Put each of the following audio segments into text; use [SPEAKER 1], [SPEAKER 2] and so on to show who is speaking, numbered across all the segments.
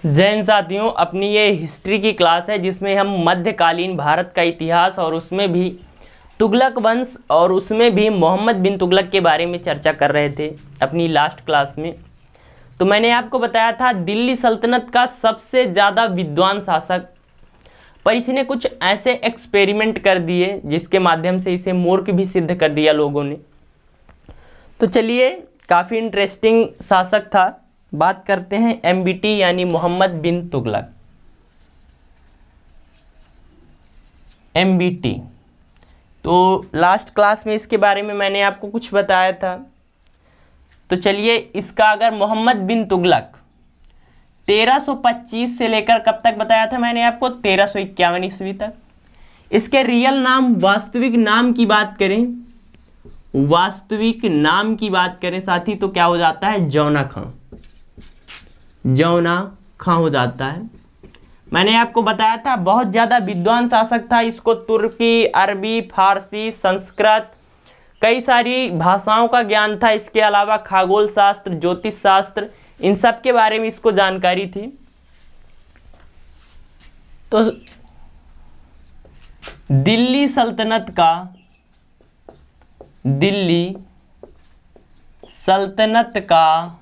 [SPEAKER 1] जय हिंद साथियों, अपनी ये हिस्ट्री की क्लास है जिसमें हम मध्यकालीन भारत का इतिहास और उसमें भी तुगलक वंश और उसमें भी मोहम्मद बिन तुगलक के बारे में चर्चा कर रहे थे अपनी लास्ट क्लास में। तो मैंने आपको बताया था दिल्ली सल्तनत का सबसे ज़्यादा विद्वान शासक, पर इसने कुछ ऐसे एक्सपेरिमेंट कर दिए जिसके माध्यम से इसे मूर्ख भी सिद्ध कर दिया लोगों ने। तो चलिए, काफ़ी इंटरेस्टिंग शासक था। बात करते हैं MBT यानी मोहम्मद बिन तुगलक। MBT तो लास्ट क्लास में इसके बारे में मैंने आपको कुछ बताया था। तो चलिए, इसका अगर मोहम्मद बिन तुगलक 1325 से लेकर कब तक बताया था मैंने आपको, 1351 ईस्वी तक। इसके रियल नाम, वास्तविक नाम की बात करें, साथी, तो क्या हो जाता है, जौना खां हो जाता है। मैंने आपको बताया था बहुत ज़्यादा विद्वान शासक था। इसको तुर्की, अरबी, फारसी, संस्कृत, कई सारी भाषाओं का ज्ञान था। इसके अलावा खगोल शास्त्र, ज्योतिष शास्त्र, इन सब के बारे में इसको जानकारी थी। तो दिल्ली सल्तनत का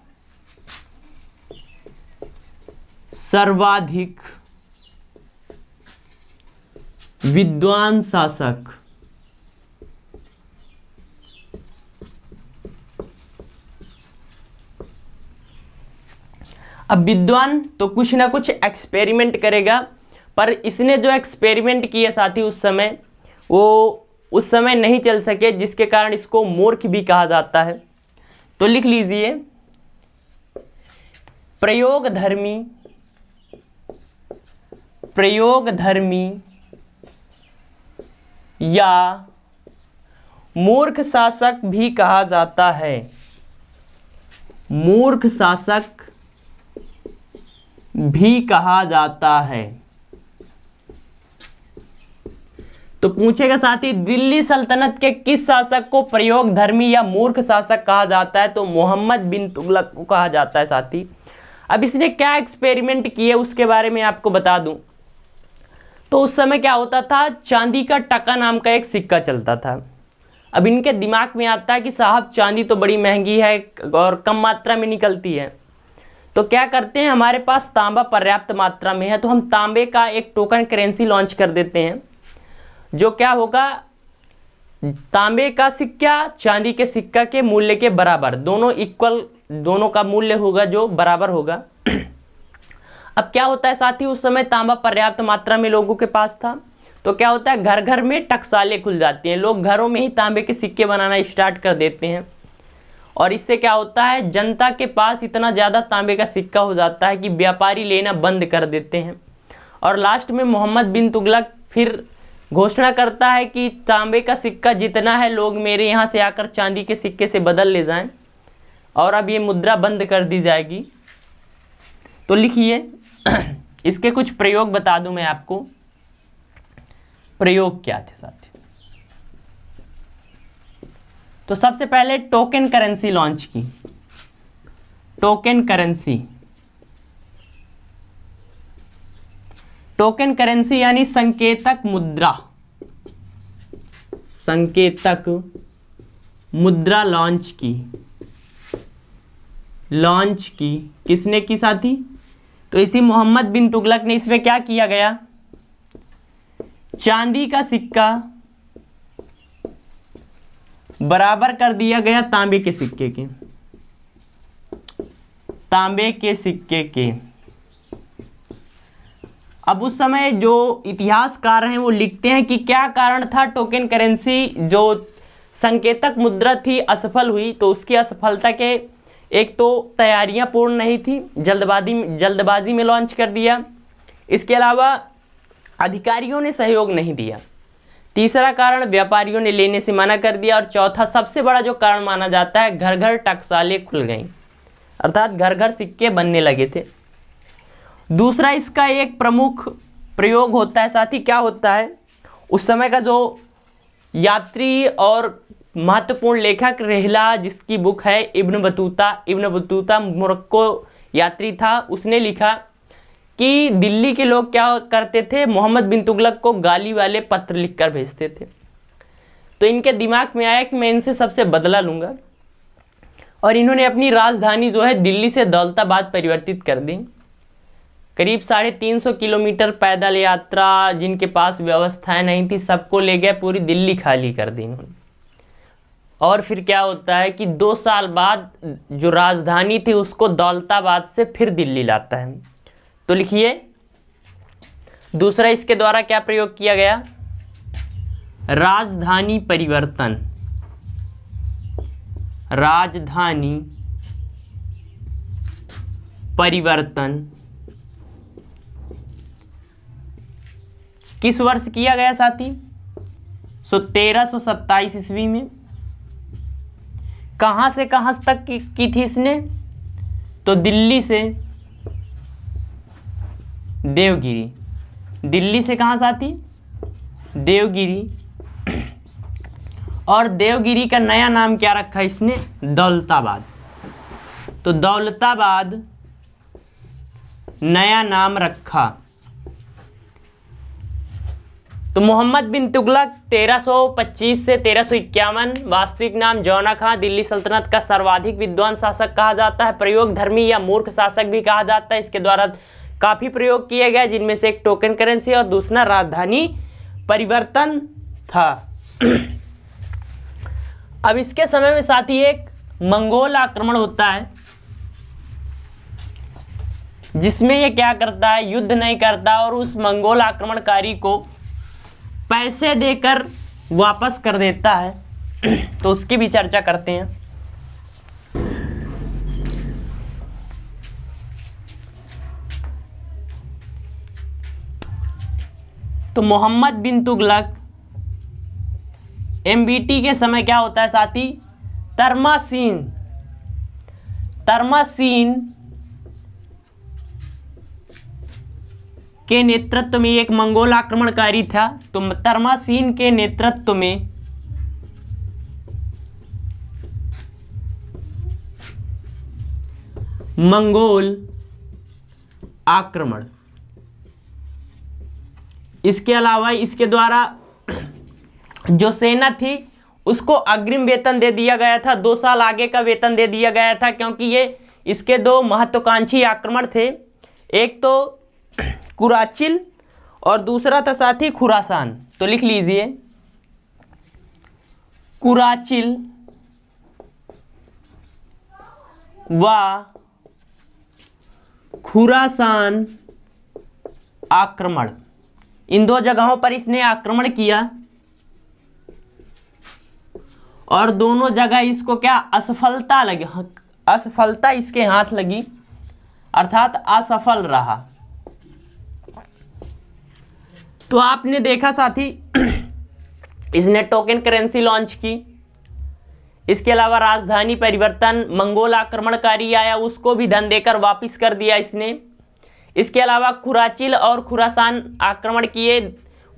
[SPEAKER 1] सर्वाधिक विद्वान शासक अब विद्वान तो कुछ ना कुछ एक्सपेरिमेंट करेगा, पर इसने जो एक्सपेरिमेंट किए साथी उस समय नहीं चल सके, जिसके कारण इसको मूर्ख भी कहा जाता है। तो लिख लीजिए, प्रयोगधर्मी या मूर्ख शासक भी कहा जाता है। मूर्ख शासक भी कहा जाता है। तो पूछेगा साथी, दिल्ली सल्तनत के किस शासक को प्रयोगधर्मी या मूर्ख शासक कहा जाता है? तो मोहम्मद बिन तुगलक को कहा जाता है साथी। अब इसने क्या एक्सपेरिमेंट किए उसके बारे में आपको बता दूं। तो उस समय क्या होता था, चांदी का टका नाम का एक सिक्का चलता था। अब इनके दिमाग में आता है कि साहब चांदी तो बड़ी महंगी है और कम मात्रा में निकलती है, तो क्या करते हैं, हमारे पास तांबा पर्याप्त मात्रा में है, तो हम तांबे का एक टोकन करेंसी लॉन्च कर देते हैं। जो क्या होगा, तांबे का सिक्का चांदी के सिक्का के मूल्य के बराबर, दोनों इक्वल, दोनों का मूल्य होगा जो बराबर होगा। अब क्या होता है साथी, उस समय तांबा पर्याप्त मात्रा में लोगों के पास था, तो क्या होता है, घर घर में टकसालें खुल जाती हैं, लोग घरों में ही तांबे के सिक्के बनाना स्टार्ट कर देते हैं। और इससे क्या होता है, जनता के पास इतना ज़्यादा तांबे का सिक्का हो जाता है कि व्यापारी लेना बंद कर देते हैं। और लास्ट में मोहम्मद बिन तुगलक फिर घोषणा करता है कि तांबे का सिक्का जितना है, लोग मेरे यहाँ से आकर चांदी के सिक्के से बदल ले जाएं, और अब ये मुद्रा बंद कर दी जाएगी। तो लिखिए, इसके कुछ प्रयोग बता दूं मैं आपको। प्रयोग क्या थे साथी? तो सबसे पहले टोकन करेंसी लॉन्च की। टोकन करेंसी यानी संकेतक मुद्रा लॉन्च की। किसने की साथी? तो इसी मोहम्मद बिन तुगलक ने। इसमें क्या किया गया, चांदी का सिक्का बराबर कर दिया गया तांबे के सिक्के के। अब उस समय जो इतिहासकार हैं वो लिखते हैं कि क्या कारण था टोकन करेंसी जो संकेतक मुद्रा थी असफल हुई। तो उसकी असफलता के एक तो तैयारियां पूर्ण नहीं थी, जल्दबाजी में लॉन्च कर दिया। इसके अलावा अधिकारियों ने सहयोग नहीं दिया। तीसरा कारण, व्यापारियों ने लेने से मना कर दिया। और चौथा सबसे बड़ा जो कारण माना जाता है, घर घर टकसालें खुल गईं, अर्थात घर घर सिक्के बनने लगे थे। दूसरा इसका एक प्रमुख प्रयोग होता है साथी, क्या होता है, उस समय का जो यात्री और महत्वपूर्ण लेखक रेहला, जिसकी बुक है इब्न बतूता मोरक्को यात्री था, उसने लिखा कि दिल्ली के लोग क्या करते थे, मोहम्मद बिन तुगलक को गाली वाले पत्र लिखकर भेजते थे। तो इनके दिमाग में आया कि मैं इनसे सबसे बदला लूंगा, और इन्होंने अपनी राजधानी जो है दिल्ली से दौलताबाद परिवर्तित कर दी। करीब 350 किलोमीटर पैदल यात्रा, जिनके पास व्यवस्थाएं नहीं थी सबको ले गए, पूरी दिल्ली खाली कर दी इन्होंने। और फिर क्या होता है कि 2 साल बाद जो राजधानी थी उसको दौलताबाद से फिर दिल्ली लाता है। तो लिखिए दूसरा इसके द्वारा क्या प्रयोग किया गया, राजधानी परिवर्तन। राजधानी परिवर्तन किस वर्ष किया गया साथी? 1327 ईस्वी में। कहां से कहां तक की थी इसने? तो दिल्ली से देवगिरी। दिल्ली से कहां साथी? देवगिरी। और देवगिरी का नया नाम क्या रखा इसने? दौलताबाद। तो दौलताबाद नया नाम रखा। तो मोहम्मद बिन तुगलक 1325 से 1351, वास्तविक नाम जौना खां, दिल्ली सल्तनत का सर्वाधिक विद्वान शासक कहा जाता है। प्रयोग धर्मी या मूर्ख शासक भी कहा जाता है। इसके द्वारा काफी प्रयोग किए गए, जिनमें से एक टोकन करेंसी और दूसरा राजधानी परिवर्तन था। अब इसके समय में साथी एक मंगोल आक्रमण होता है, जिसमें ये क्या करता है, युद्ध नहीं करता और उस मंगोल आक्रमणकारी को पैसे देकर वापस कर देता है। तो उसकी भी चर्चा करते हैं। तो मोहम्मद बिन तुगलक एमबीटी के समय क्या होता है साथी? तरमासीन के नेतृत्व में एक मंगोल आक्रमणकारी था। तो तरमासीन के नेतृत्व में मंगोल आक्रमण। इसके अलावा इसके द्वारा जो सेना थी उसको अग्रिम वेतन दे दिया गया था, 2 साल आगे का वेतन दे दिया गया था, क्योंकि ये इसके 2 महत्वाकांक्षी आक्रमण थे। एक तो कुराचिल और दूसरा था साथी खुरासान। तो लिख लीजिए कुराचिल व खुरासान आक्रमण। इन 2 जगहों पर इसने आक्रमण किया और दोनों जगह इसको क्या असफलता लगी, असफलता इसके हाथ लगी, अर्थात असफल रहा। तो आपने देखा साथी इसने टोकन करेंसी लॉन्च की। इसके अलावा राजधानी परिवर्तन, मंगोल आक्रमणकारी आया उसको भी धन देकर वापस कर दिया इसने। इसके अलावा कुराचिल और खुरासान आक्रमण किए,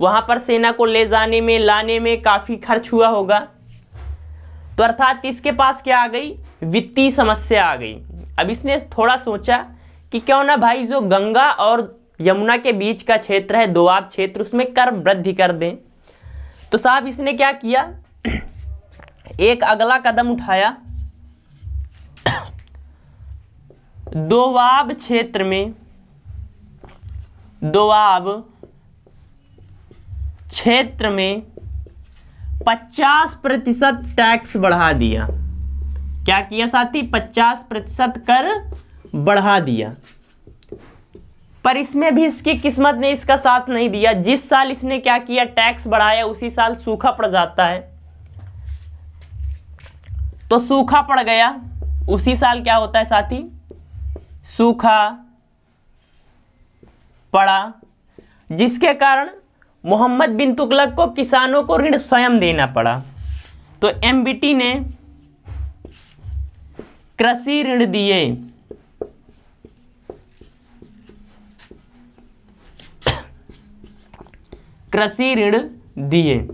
[SPEAKER 1] वहां पर सेना को ले जाने में लाने में काफी खर्च हुआ होगा। तो अर्थात इसके पास क्या आ गई, वित्तीय समस्या आ गई। अब इसने थोड़ा सोचा कि क्यों ना भाई जो गंगा और यमुना के बीच का क्षेत्र है, दोआब क्षेत्र, उसमें कर वृद्धि कर दें। तो साहब इसने क्या किया, एक अगला कदम उठाया। दोआब क्षेत्र में, दोआब क्षेत्र में 50% टैक्स बढ़ा दिया। क्या किया साथी, 50% कर बढ़ा दिया। पर इसमें भी इसकी किस्मत ने इसका साथ नहीं दिया। जिस साल इसने क्या किया, टैक्स बढ़ाया, उसी साल सूखा पड़ जाता है। तो सूखा पड़ गया, उसी साल क्या होता है साथी, सूखा पड़ा, जिसके कारण मोहम्मद बिन तुगलक को किसानों को ऋण स्वयं देना पड़ा। तो एमबीटी ने कृषि ऋण दिए। कृषि ऋण दिए,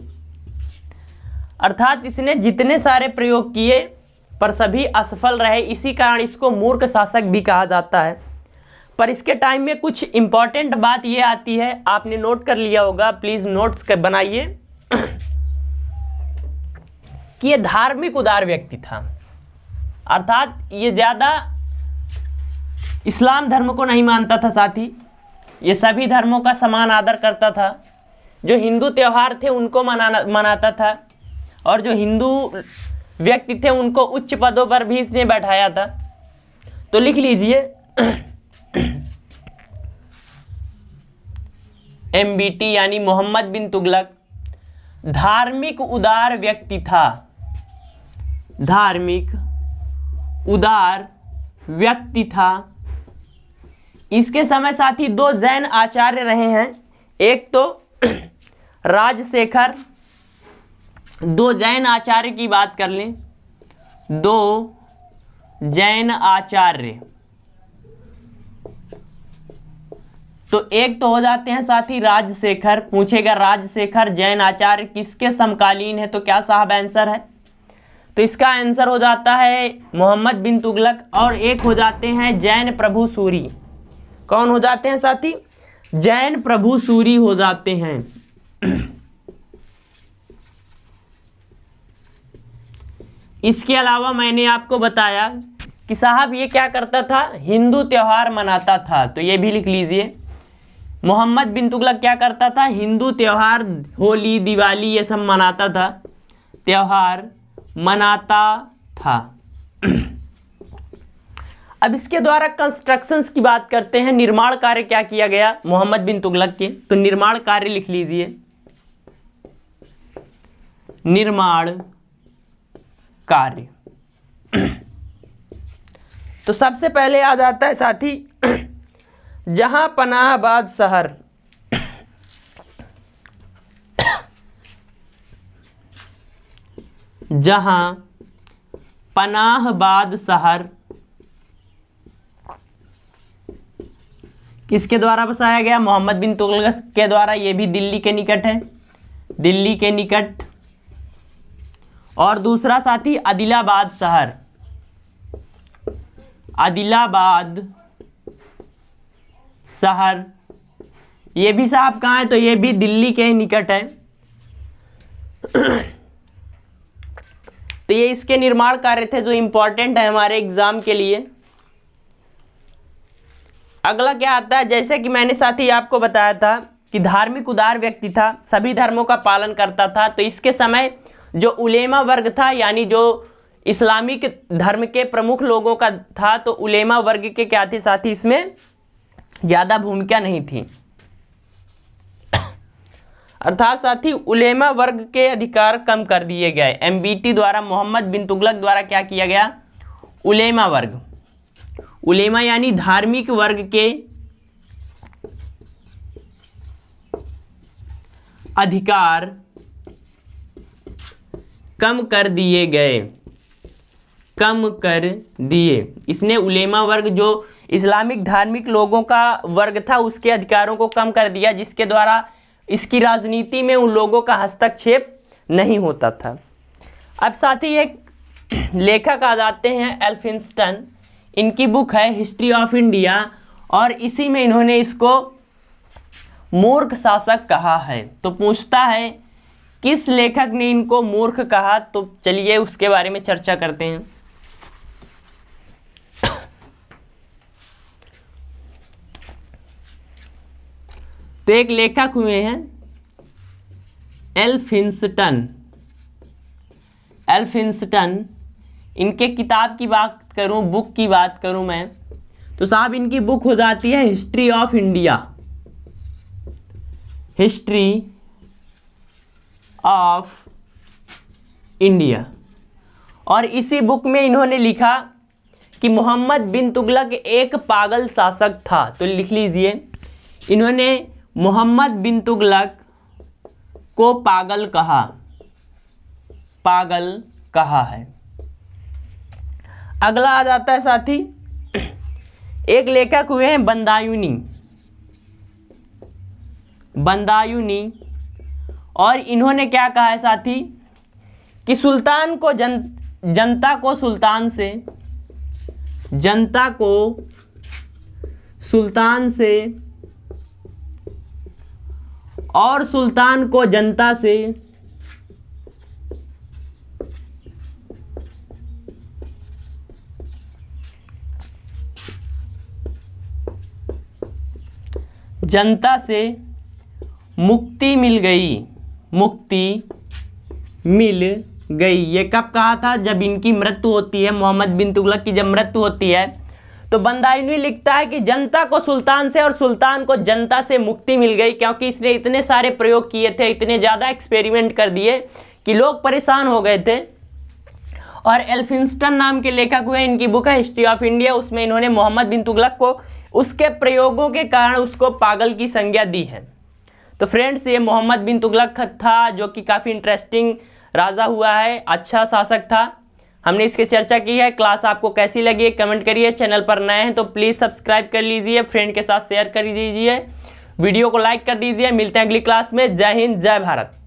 [SPEAKER 1] अर्थात इसने जितने सारे प्रयोग किए पर सभी असफल रहे। इसी कारण इसको मूर्ख शासक भी कहा जाता है। पर इसके टाइम में कुछ इंपॉर्टेंट बात ये आती है, आपने नोट कर लिया होगा, प्लीज नोट्स बनाइए कि ये धार्मिक उदार व्यक्ति था, अर्थात ये ज्यादा इस्लाम धर्म को नहीं मानता था, साथ ही ये सभी धर्मों का समान आदर करता था। जो हिंदू त्योहार थे उनको मनाता था, और जो हिंदू व्यक्ति थे उनको उच्च पदों पर भी इसने बैठाया था। तो लिख लीजिए MBT यानी मोहम्मद बिन तुगलक धार्मिक उदार व्यक्ति था, धार्मिक उदार व्यक्ति था। इसके समय साथ ही दो जैन आचार्य रहे हैं, एक तो राजशेखर, दो जैन आचार्य की बात कर लें, दो जैन आचार्य, तो एक तो हो जाते हैं साथ ही राजशेखर। पूछेगा राजशेखर जैन आचार्य किसके समकालीन है, तो क्या साहब आंसर है, तो इसका आंसर हो जाता है मोहम्मद बिन तुगलक। और एक हो जाते हैं जैन प्रभु सूरी, कौन हो जाते हैं साथी, जैन प्रभु सूरी हो जाते हैं। इसके अलावा मैंने आपको बताया कि साहब ये क्या करता था, हिंदू त्योहार मनाता था, तो ये भी लिख लीजिए। मोहम्मद बिन तुगलक क्या करता था, हिंदू त्योहार, होली, दिवाली ये सब मनाता था, त्योहार मनाता था। अब इसके द्वारा कंस्ट्रक्शंस की बात करते हैं, निर्माण कार्य क्या किया गया मोहम्मद बिन तुगलक के, तो निर्माण कार्य लिख लीजिए, निर्माण कार्य। तो सबसे पहले आ जाता है साथी जहां पनाहबाद शहर, जहां पनाहबाद शहर किसके द्वारा बसाया गया, मोहम्मद बिन तुगलक के द्वारा। ये भी दिल्ली के निकट है, दिल्ली के निकट। और दूसरा साथी आदिलाबाद शहर, आदिलाबाद शहर, ये भी साहब कहाँ है, तो ये भी दिल्ली के निकट है। तो ये इसके निर्माण कार्य थे जो इंपॉर्टेंट है हमारे एग्जाम के लिए। अगला क्या आता है, जैसे कि मैंने साथी आपको बताया था कि धार्मिक उदार व्यक्ति था, सभी धर्मों का पालन करता था। तो इसके समय जो उलेमा वर्ग था, यानी जो इस्लामिक धर्म के प्रमुख लोगों का था, तो उलेमा वर्ग के क्या थे साथी, इसमें ज्यादा भूमिका नहीं थी, अर्थात साथी उलेमा वर्ग के अधिकार कम कर दिए गए। MBT द्वारा, मोहम्मद बिन तुगलक द्वारा क्या किया गया, उलेमा वर्ग, उलेमा यानी धार्मिक वर्ग के अधिकार कम कर दिए गए, कम कर दिए। इसने उलेमा वर्ग जो इस्लामिक धार्मिक लोगों का वर्ग था उसके अधिकारों को कम कर दिया, जिसके द्वारा इसकी राजनीति में उन लोगों का हस्तक्षेप नहीं होता था। अब साथ ही एक लेखक आ जाते हैं एल्फिंस्टन, इनकी बुक है हिस्ट्री ऑफ इंडिया, और इसी में इन्होंने इसको मूर्ख शासक कहा है। तो पूछता है किस लेखक ने इनको मूर्ख कहा, तो चलिए उसके बारे में चर्चा करते हैं। तो एक लेखक हुए हैं एल्फिंस्टन, एल्फिंस्टन, इनके किताब की बात करूं, बुक की बात करूं मैं, तो साहब इनकी बुक हो जाती है history of India, history of India. और इसी बुक में इन्होंने लिखा कि मोहम्मद बिन तुगलक एक पागल शासक था। तो लिख लीजिए, इन्होंने मोहम्मद बिन तुगलक को पागल कहा, पागल कहा है। अगला आ जाता है साथी, एक लेखक हुए हैं बंदायूनी, बंदायूनी, और इन्होंने क्या कहा है साथी कि सुल्तान को जनता को सुल्तान से, जनता को सुल्तान से और सुल्तान को जनता से मुक्ति मिल गई, मुक्ति मिल गई। ये कब कहा था? जब इनकी मृत्यु होती है, मोहम्मद बिन तुगलक की जब मृत्यु होती है तो बंदायूनी लिखता है कि जनता को सुल्तान से और सुल्तान को जनता से मुक्ति मिल गई, क्योंकि इसने इतने सारे प्रयोग किए थे, इतने ज़्यादा एक्सपेरिमेंट कर दिए कि लोग परेशान हो गए थे। और एल्फिंस्टन नाम के लेखक हुए, इनकी बुक है हिस्ट्री ऑफ इंडिया, उसमें इन्होंने मोहम्मद बिन तुगलक को उसके प्रयोगों के कारण उसको पागल की संज्ञा दी है। तो फ्रेंड्स, ये मोहम्मद बिन तुगलक था, जो कि काफ़ी इंटरेस्टिंग राजा हुआ है, अच्छा शासक था। हमने इसकी चर्चा की है। क्लास आपको कैसी लगी कमेंट करिए। चैनल पर नए हैं तो प्लीज़ सब्सक्राइब कर लीजिए, फ्रेंड के साथ शेयर कर दीजिए, वीडियो को लाइक कर दीजिए। मिलते हैं अगली क्लास में। जय हिंद, जय भारत।